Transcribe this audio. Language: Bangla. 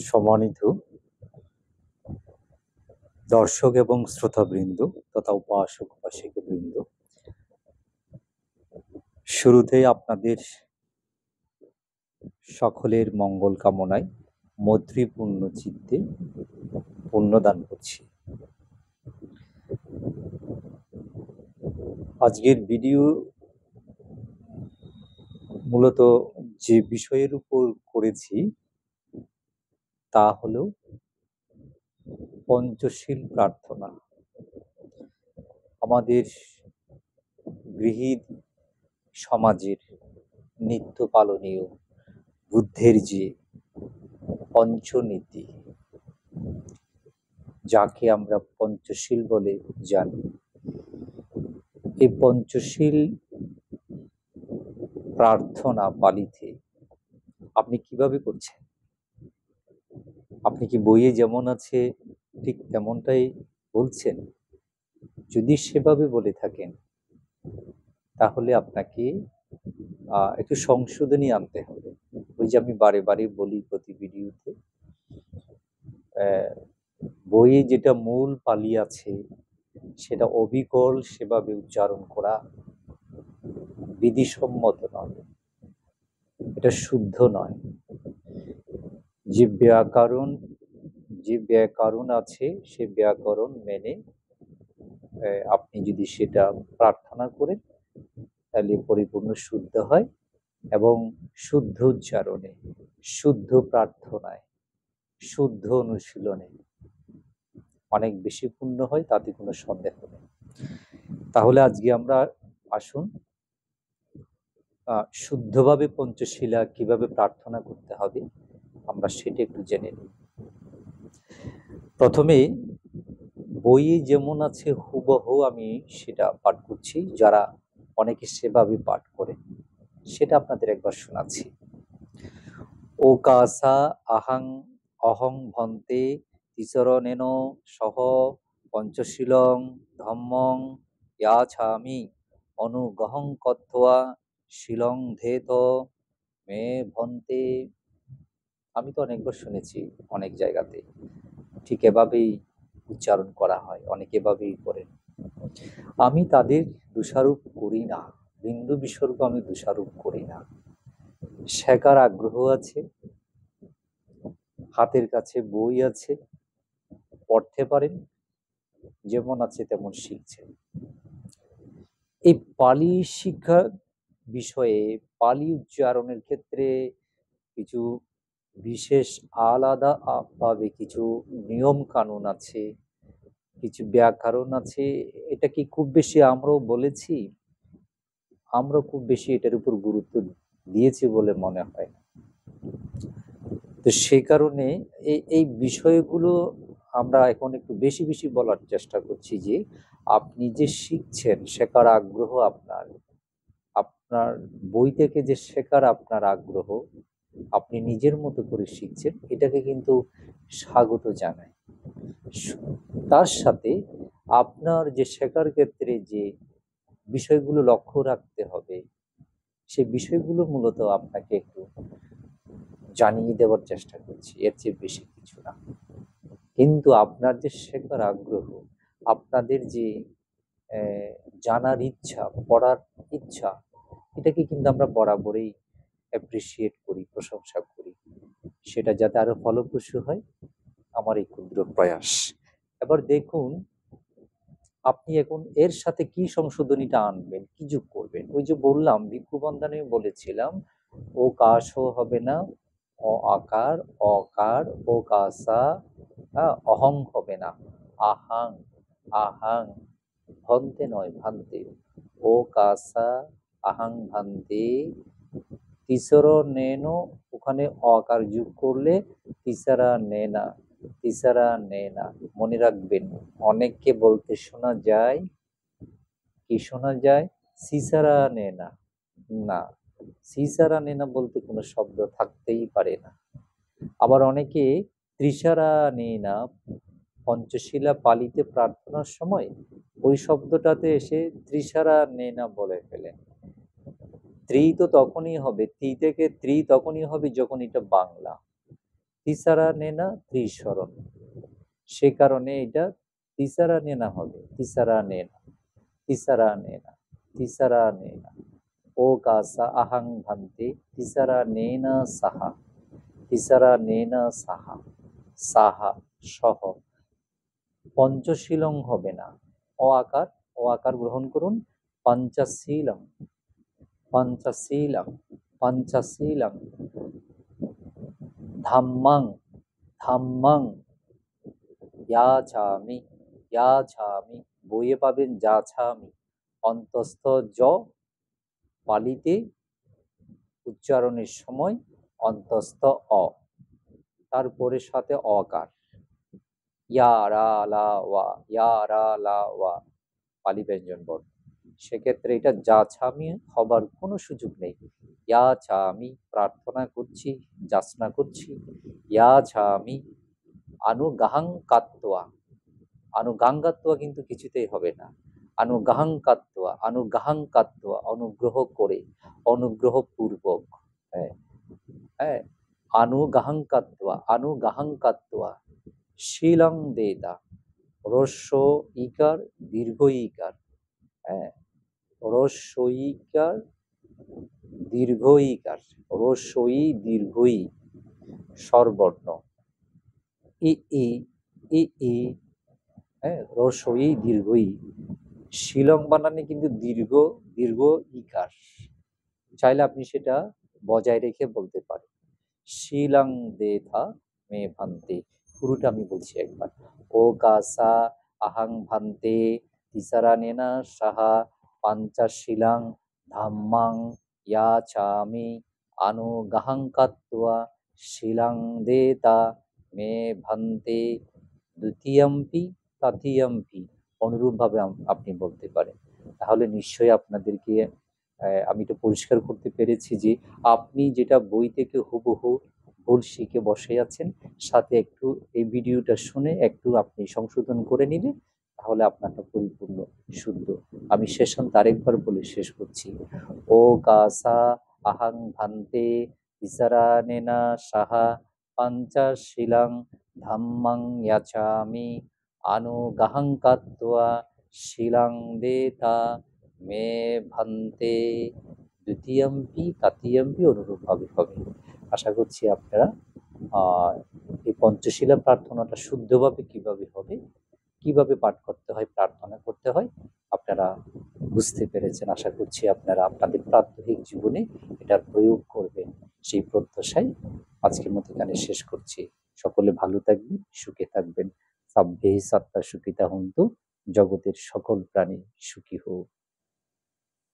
সম্মানিত দর্শক এবং শ্রোতাবৃন্দ তথা উপাসক উপাসিকাবৃন্দ, শুরুতেই আপনাদের সকলের মঙ্গল কামনায় মৈত্রীপূর্ণ চিত্তে পুণ্যদান করছি। আজকের ভিডিও মূলত যে বিষয়ের উপর করেছি তা হলো পঞ্চশীল প্রার্থনা। আমাদের গৃহীত সমাজের নিত্য পালনীয় বুদ্ধের যে পঞ্চনীতি, যাকে আমরা পঞ্চশীল বলে জানি, এই পঞ্চশীল প্রার্থনা পালিতে আপনি কিভাবে করছেন? আপনি কি বইয়ে যেমন আছে ঠিক তেমনটাই বলছেন? যদি সেভাবে বলে থাকেন তাহলে আপনাকে একটু সংশোধনী আনতে হবে। ওই যে আমি বারে বারে বলি প্রতি ভিডিওতে, বইয়ে যেটা মূল পালি আছে সেটা অবিকল সেভাবে উচ্চারণ করা বিধিসম্মত নয়, এটা শুদ্ধ নয়। যে ব্যাকরণ আছে সে ব্যাকরণ মেনে আপনি যদি সেটা প্রার্থনা করেন তাহলে পরিপূর্ণ শুদ্ধ হয়, এবং শুদ্ধ উচ্চারণে, শুদ্ধ প্রার্থনায়, শুদ্ধ অনুশীলনে অনেক বেশি পূর্ণ হয়, তাতে কোনো সন্দেহ নেই। তাহলে আজকে আমরা আসুন শুদ্ধভাবে পঞ্চশীলা কিভাবে প্রার্থনা করতে হবে আমরা সেটা একটু জেনে নিই। প্রথমে বইয়ে যেমন আছে হুবহু আমি সেটা পাঠ করছি, যারা অনেকে সেভাবে পাঠ করে সেটা আপনাদের একবার শোনাচ্ছি। ওকাসা আহাং অহং ভন্তে তিসরণেন সহ পঞ্চশীলং ধম্মং ইয়াছামি অনুগহং কত্বা শিলং ধেত মে ভন্তে। আমি তো অনেকবার শুনেছি অনেক জায়গাতে ঠিক এভাবেই উচ্চারণ করা হয়, অনেকে এভাবেই করেন। আমি তাদের দোষারোপ করি না, বিন্দু বিসর্গ আমি দোষারোপ করি না। শেখার আগ্রহ আছে, হাতের কাছে বই আছে, পড়তে পারেন, যেমন আছে তেমন শিখছেন। এই পালি শিক্ষা বিষয়ে পালি উচ্চারণের ক্ষেত্রে কিছু বিশেষ আলাদা ভাবে কিছু নিয়ম কানুন আছে, কিছু ব্যাকরণ আছে। এটা কি খুব বেশি আমরাও বলেছি? আমরা খুব বেশি এটার উপর গুরুত্ব দিয়েছি বলে মনে হয় না। তো সেই কারণে এই বিষয়গুলো আমরা এখন একটু বেশি বেশি বলার চেষ্টা করছি যে আপনি যে শিখছেন, শেখার আগ্রহ আপনার, আপনার বই থেকে যে শেখার আপনার আগ্রহ, আপনি নিজের মতো করে শিখছেন, এটাকে কিন্তু স্বাগত জানাই। তার সাথে আপনার যে শেখার ক্ষেত্রে যে বিষয়গুলো লক্ষ্য রাখতে হবে সেই বিষয়গুলো মূলত আপনাকে একটু জানিয়ে দেওয়ার চেষ্টা করছি, এর চেয়ে বেশি কিছু না। কিন্তু আপনার যে শেখার আগ্রহ, আপনাদের যে জানার ইচ্ছা, পড়ার ইচ্ছা, এটাকে কিন্তু আমরা বরাবরই অ্যাপ্রিসিয়েট করি, প্রশংসা করি। সেটা যাতে আরো ফলপ্রসূ হয়, আমার এই ক্ষুদ্র প্রয়াস। এবার দেখুন আপনি এখন এর সাথে কি সংশোধনীটা আনবেন, কি যোগ করবেন। ওই যে বললাম ভিক্ষু বন্ধনে বলেছিলাম ও কাশও হবে না, অ আকার অকার, ও কাসা, অহং হবে না, আহাং, আহাং, ভন্তে নয় ভান্তে, ও কাসা আহাং ভান্তে, তিসরো নেনো, ওখানে অকার যোগ করলে তিসারা নেনা, তিসারা নেনা। মনে রাখবেন, অনেককে বলতে শোনা যায়, কি শোনা যায়, সিসারা নেনা। না, সিসারা নেনা বলতে কোনো শব্দ থাকতেই পারে না। আবার অনেকে ত্রিসারা নেনা পঞ্চশীলা পালিতে প্রার্থনার সময় ওই শব্দটাতে এসে ত্রিসারা নেনা বলে ফেলেন। ত্রি তো তখনই হবে, ত্রি থেকে ত্রি তখনই হবে যখন এটা বাংলা। তিসারা নেনা ত্রিস্বরণ, সে কারণে এটা তিসারা নেনা হবে। তিসারা নেনা, তিসারা নেনা, তিসারা নেনা। ও কাসা আহাং ভান্তে তিসারা নেনা সাহা, তিসারা নেনা সাহা, সাহা সহ। পঞ্চশীলং হবে না, অ আকার, অ আকার গ্রহণ করুন। পঞ্চশীলং, পঞ্চশীলং, পঞ্চশীলং। ধাম্মাং, ধাম্মাং ইয়াছামি, ইয়াছামি। বইয়ে পাবেন যাছামি। অন্তস্থ জ, পালিতে উচ্চারণের সময় অন্তস্থ অ, তারপরে সাথে অকার। ইয়া রা লা ওয়া, ইয়া রা লা ওয়া, পালি ব্যঞ্জন বর্ণ। সেক্ষেত্রে এটা যাছামি হবার কোনো সুযোগ নেই। ইয়াছামি, প্রার্থনা করছি, যাচনা করছি। ইয়াছামি। আনুগাহাং কাত্তোয়া, আনুগাঙ্গাত্তোয়া কিন্তু কিছুতেই হবে না। আনুগাহাং কাত্তোয়া, আনুগাহাং কাত্তোয়া, অনুগ্রহ করে, অনুগ্রহ পূর্বক। হ্যাঁ, হ্যাঁ। আনুগাহাং কাত্তোয়া, আনুগাহাং কাত্তোয়া। শিলং দেতা, রস্য ইকার, দীর্ঘ ইকার। হ্যাঁ, রস্য ইকার, দীর্ঘ ইকার, রস্যই দীর্ঘই, স্বরবর্ণ। ই ই, ই ই, হ্যাঁ, রস্যই দীর্ঘই। শিলং বানানে কিন্তু দীর্ঘ, দীর্ঘ ইকার। চাইলে আপনি সেটা বজায় রেখে বলতে পারেন। শিলং দেথা মে ভান্তে। পুরোটা আমি বলছি একবার। ও কাসা আহাং ভান্তে তিসারা নেনা সাহা, পাঞ্চাশীলাং ধাম্মাং ইয়াছামি, আনুগাহাং কাত্তোয়া শিলাং দেতা মে ভান্তে। দ্বিতীয়ম্পি তৃতীয়ম্পি অনুরূপভাবে আপনি বলতে পারেন। তাহলে নিশ্চয়ই আপনাদেরকে আমি তো পরিষ্কার করতে পেরেছি যে আপনি যেটা বই থেকে হুবহু ভুল শিখে বসে আছেন, সাথে একটু এই ভিডিওটা শুনে একটু আপনি সংশোধন করে নিলে তাহলে আপনারটা পরিপূর্ণ শুদ্ধ। আমি শেষান্ত আরেকবার বলে শেষ করছি। ও কাসা আহাং ভান্তে তিসারা নেনা সাহা, পাঞ্চাশীলাং ধাম্মাং ইয়াছামি, আনুগাহাং কাত্তোয়া শিলাং দেতা মে ভান্তে। দ্বিতীয়ম্পি তৃতীয়ম্পি অনুরূপভাবে হবে। আশা করছি আপনারা এই পঞ্চশীলা প্রার্থনাটা শুদ্ধভাবে কিভাবে হবে, কিভাবে পাঠ করতে হয়, প্রার্থনা করতে হয়, আপনারা বুঝতে পেরেছেন। আশা করছি আপনারা আপনাদের প্রাত্যহিক জীবনে এটার প্রয়োগ করবেন, সেই প্রত্যাশায় আজকের মতো এখানে শেষ করছি। সকলে ভালো থাকবেন, সুখে থাকবেন। সাব্বে সত্তা সুখিতা হন্তু, জগতের সকল প্রাণী সুখী হোক।